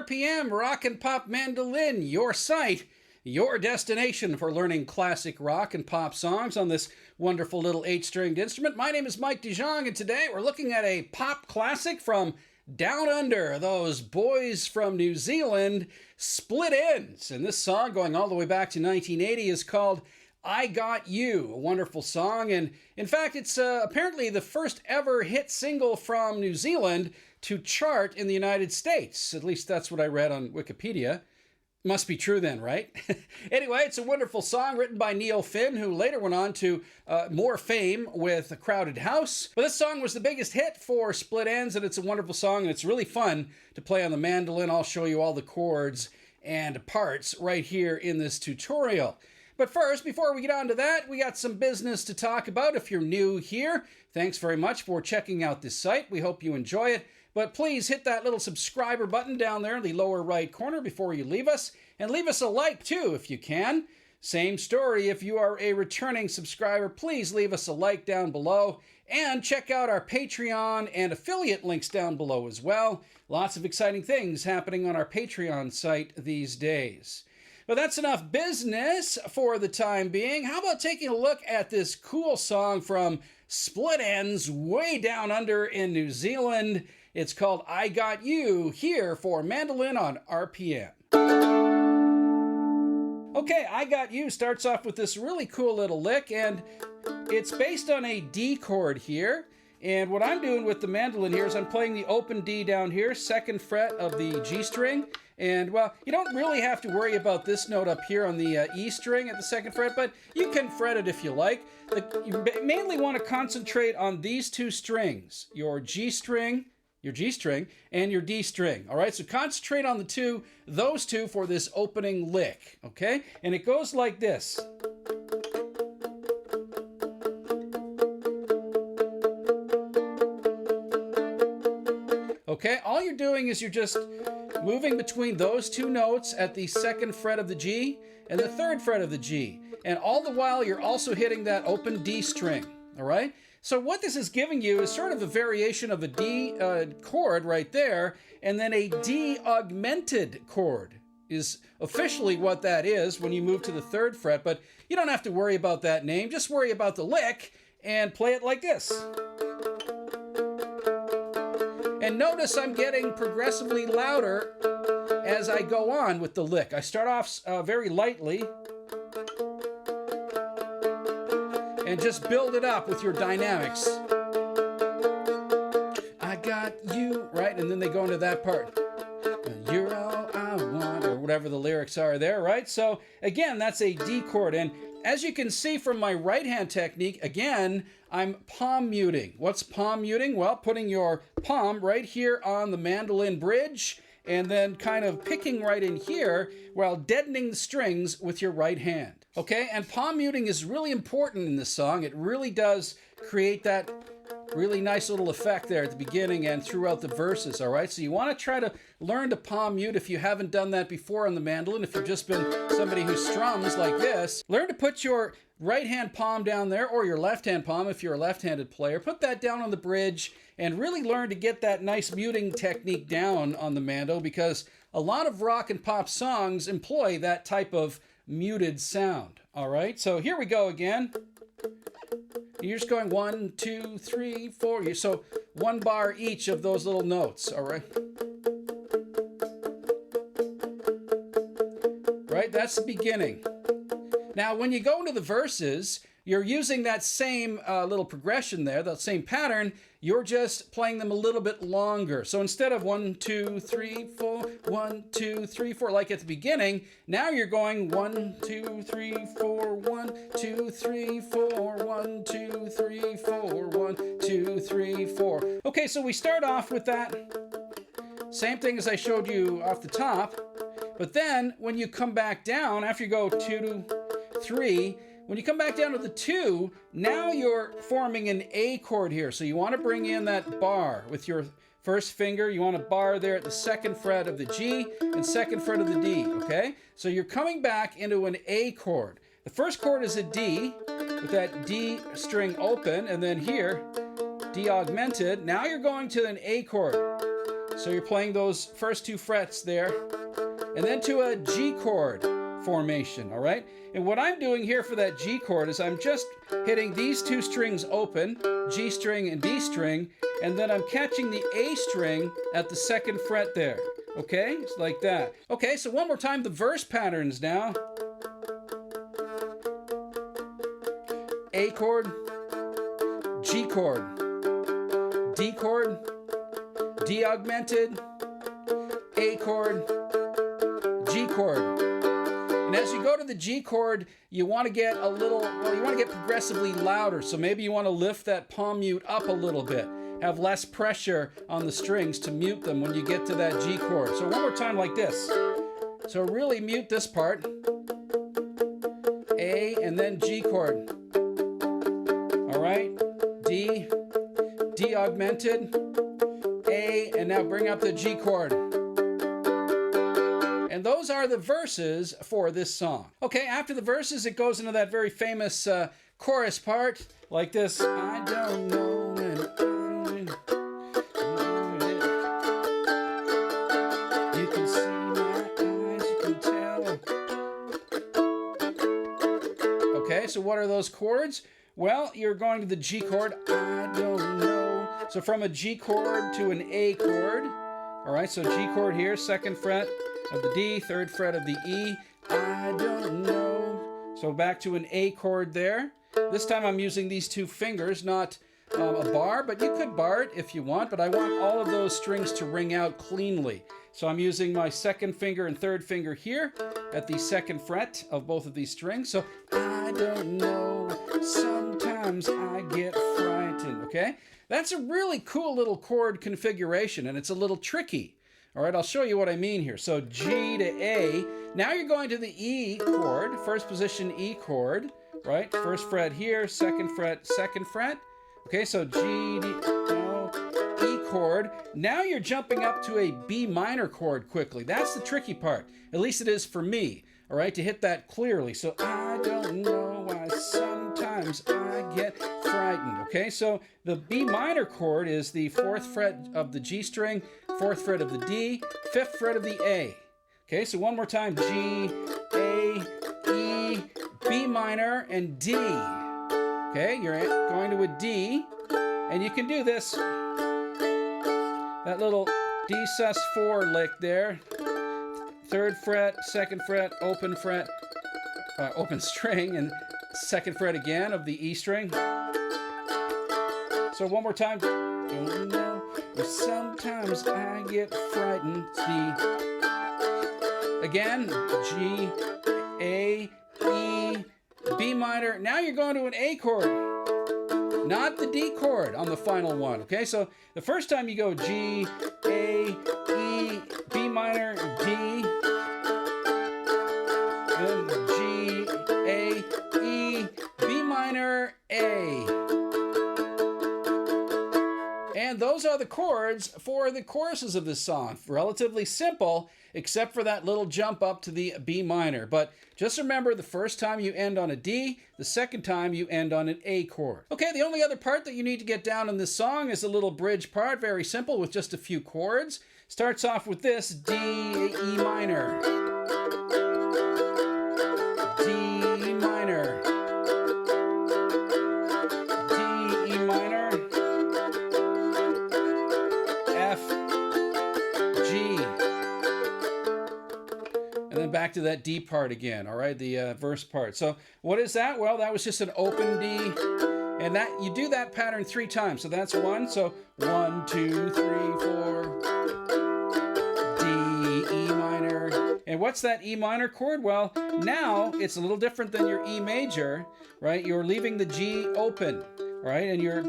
RPM, Rock and Pop Mandolin, your site, your destination for learning classic rock and pop songs on this wonderful little 8-stringed instrument. My name is Mike DeJong, and today we're looking at a pop classic from Down Under, those boys from New Zealand, Split Enz. And this song, going all the way back to 1980, is called I Got You, a wonderful song. And in fact, it's apparently the first ever hit single from New Zealand to chart in the United States. At least that's what I read on Wikipedia. Must be true then, right? Anyway, it's a wonderful song written by Neil Finn, who later went on to more fame with A Crowded House. But this song was the biggest hit for Split Enz, and it's a wonderful song, and it's really fun to play on the mandolin. I'll show you all the chords and parts right here in this tutorial. But first, before we get on to that, we got some business to talk about. If you're new here, thanks very much for checking out this site. We hope you enjoy it. But please hit that little subscriber button down there in the lower right corner before you leave us. And leave us a like too if you can. Same story, if you are a returning subscriber, please leave us a like down below. And check out our Patreon and affiliate links down below as well. Lots of exciting things happening on our Patreon site these days. But that's enough business for the time being. How about taking a look at this cool song from Split Enz way down under in New Zealand. It's called I Got You, here for Mandolin on RPM. Okay, I Got You starts off with this really cool little lick, and it's based on a D chord here. And what I'm doing with the mandolin here is I'm playing the open D down here, 2nd fret of the G string. And, well, you don't really have to worry about this note up here on the E string at the 2nd fret, but you can fret it if you like. You mainly want to concentrate on these two strings, your G string, and your D string. All right, so concentrate on those two for this opening lick, okay? And it goes like this. Okay, all you're doing is you're just moving between those two notes at the 2nd fret of the G and the 3rd fret of the G. And all the while, you're also hitting that open D string, all right? So what this is giving you is sort of a variation of a D chord right there, and then a D augmented chord is officially what that is when you move to the 3rd fret, but you don't have to worry about that name. Just worry about the lick and play it like this. And notice I'm getting progressively louder as I go on with the lick. I start off very lightly and just build it up with your dynamics. I got you, right? And then they go into that part. You're all I want, or whatever the lyrics are there, right? So again, that's a D chord. And as you can see from my right hand technique, again, I'm palm muting. What's palm muting? Well, putting your palm right here on the mandolin bridge and then kind of picking right in here while deadening the strings with your right hand. Okay, and palm muting is really important in this song. It really does create that really nice little effect there at the beginning and throughout the verses, all right? So you want to try to learn to palm mute if you haven't done that before on the mandolin. If you've just been somebody who strums like this, learn to put your right hand palm down there, or your left hand palm if you're a left-handed player. Put that down on the bridge and really learn to get that nice muting technique down on the mando, because a lot of rock and pop songs employ that type of muted sound, all right? So here we go again. You're just going 1, 2, 3, 4. So one bar each of those little notes, all right? Right, that's the beginning. Now, when you go into the verses, you're using that same little progression there, that same pattern. You're just playing them a little bit longer. So instead of 1, 2, 3, 4, 1, 2, 3, 4, like at the beginning, now you're going 1, 2, 3, 4, 1, 2, 3, 4, 1, 2, 3, 4, 1, 2, 3, 4. Okay, so we start off with that same thing as I showed you off the top. But then when you come back down, after you go 2, 3, when you come back down to the 2, now you're forming an A chord here. So you want to bring in that bar with your first finger. You want a bar there at the 2nd fret of the G and 2nd fret of the D, okay? So you're coming back into an A chord. The first chord is a D with that D string open, and then here, D augmented. Now you're going to an A chord. So So you're playing those first 2 frets there, and then to a G chord formation, all right? And what I'm doing here for that G chord is I'm just hitting these 2 strings open, G string and D string, and then I'm catching the A string at the 2nd fret there, okay? It's like that. Okay, so one more time, the verse patterns now. A chord, G chord, D chord, D augmented, A chord, G chord. And as you go to the G chord, you want to get a little, well, you want to get progressively louder. So maybe you want to lift that palm mute up a little bit. Have less pressure on the strings to mute them when you get to that G chord. So one more time like this. So really mute this part. A and then G chord. All right, D, D augmented, A, and now bring up the G chord. And those are the verses for this song. Okay, after the verses, it goes into that very famous chorus part, like this. I don't know when you can see my eyes, you can tell. Okay, so what are those chords? Well, you're going to the G chord. I don't know. So from a G chord to an A chord. All right, so G chord here, 2nd fret of the D, 3rd fret of the E. I don't know. So back to an A chord there. This time I'm using these 2 fingers, not a bar, but you could bar it if you want, but I want all of those strings to ring out cleanly. So I'm using my 2nd finger and 3rd finger here at the 2nd fret of both of these strings. So I don't know, sometimes I get frightened, okay? That's a really cool little chord configuration, and it's a little tricky. All right, I'll show you what I mean here. So G to A. Now you're going to the E chord, 1st position E chord, right? 1st fret here, 2nd fret, 2nd fret. Okay, so G, D, no, E chord. Now you're jumping up to a B minor chord quickly. That's the tricky part. At least it is for me, all right, to hit that clearly. So I don't know why sometimes I get frightened. Okay, so the B minor chord is the 4th fret of the G string, 4th fret of the D, 5th fret of the A. Okay, so one more time, G, A, E, B minor, and D. Okay, you're going to a D, and you can do this. That little D sus4 lick there. 3rd fret, 2nd fret, open fret, open string, and 2nd fret again of the E string. So one more time. Don't know, but sometimes I get frightened. Again, G, A, E, B minor. Now you're going to an A chord, not the D chord on the final one. Okay, so the first time you go G, A, E, B minor, D, then G, A, E, B minor, A. And those are the chords for the choruses of this song. Relatively simple, except for that little jump up to the B minor. But just remember, the first time you end on a D, the second time you end on an A chord. Okay, the only other part that you need to get down in this song is a little bridge part, very simple, with just a few chords. Starts off with this, D, E minor. D, E minor. D, E minor. F, G. And then back to that D part again, all right, the verse part. So what is that? Well, that was just an open D. And that you do that pattern 3 times. So that's 1. So 1, 2, 3, 4. D, E minor. And what's that E minor chord? Well, now it's a little different than your E major, right? You're leaving the G open, right? And you're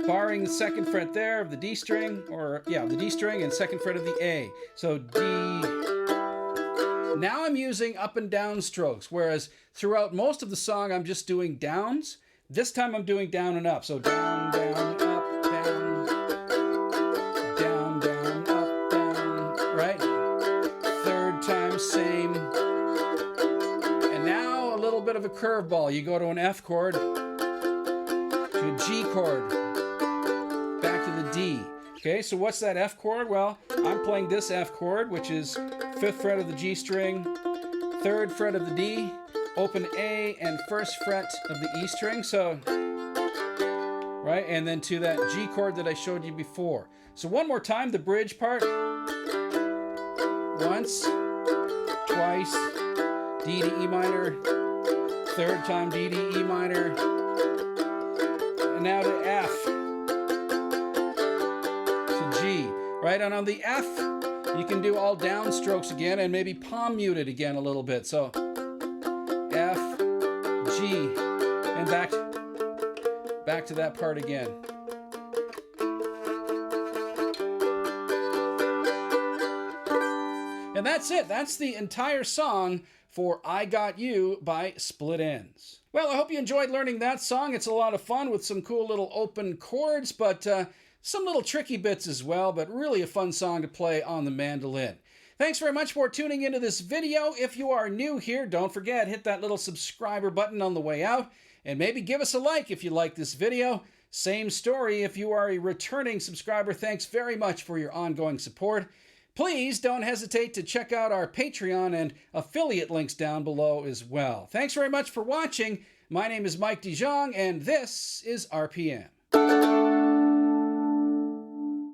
barring the 2nd fret there of the D string, or yeah, the D string, and 2nd fret of the A. So D. Now I'm using up and down strokes, whereas throughout most of the song I'm just doing downs. This time I'm doing down and up. So down, down, up, down, down, down, up, down, right? 3rd time, same. And now a little bit of a curveball. You go to an F chord, to a G chord, back to the D. Okay, so what's that F chord? Well, I'm playing this F chord, which is 5th fret of the G string, 3rd fret of the D, open A, and 1st fret of the E string. So, right, and then to that G chord that I showed you before. So one more time, the bridge part. Once, twice, D to E minor, 3rd time D to E minor, and now to F, to G, right? And on the F, you can do all downstrokes again and maybe palm mute it again a little bit. So F, G, and back to that part again. And that's it. That's the entire song for I Got You by Split Enz. Well, I hope you enjoyed learning that song. It's a lot of fun with some cool little open chords, but some little tricky bits as well, but really a fun song to play on the mandolin. Thanks very much for tuning into this video. If you are new here, don't forget, hit that little subscriber button on the way out, and maybe give us a like if you like this video. Same story if you are a returning subscriber. Thanks very much for your ongoing support. Please don't hesitate to check out our Patreon and affiliate links down below as well. Thanks very much for watching. My name is Mike DeJong, and this is RPM.